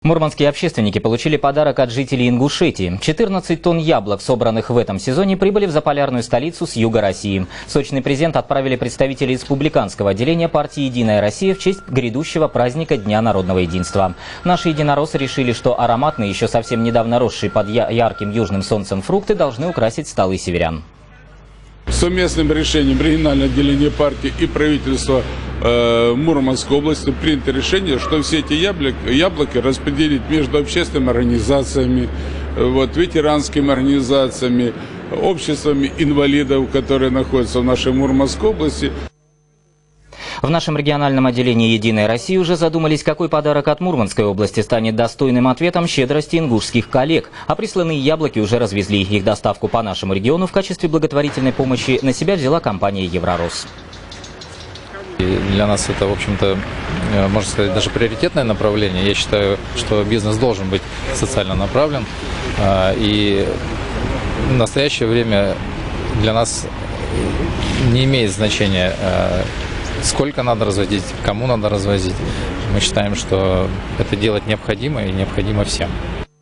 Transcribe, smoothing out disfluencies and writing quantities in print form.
Мурманские общественники получили подарок от жителей Ингушетии. 14 тонн яблок, собранных в этом сезоне, прибыли в заполярную столицу с юга России. Сочный презент отправили представители республиканского отделения партии «Единая Россия» в честь грядущего праздника Дня народного единства. Наши единороссы решили, что ароматные, еще совсем недавно росшие под ярким южным солнцем фрукты должны украсить столы северян. Совместным решением регионального отделения партии и правительства Мурманской области принято решение, что все эти яблоки распределить между общественными организациями, ветеранскими организациями, обществами инвалидов, которые находятся в нашей Мурманской области. В нашем региональном отделении «Единой России» уже задумались, какой подарок от Мурманской области станет достойным ответом щедрости ингушских коллег. А присланные яблоки уже развезли. Их доставку по нашему региону в качестве благотворительной помощи на себя взяла компания «Евророс». И для нас это, в общем-то, можно сказать, даже приоритетное направление. Я считаю, что бизнес должен быть социально направлен. И в настоящее время для нас не имеет значения, сколько надо развозить, кому надо развозить. Мы считаем, что это делать необходимо и необходимо всем.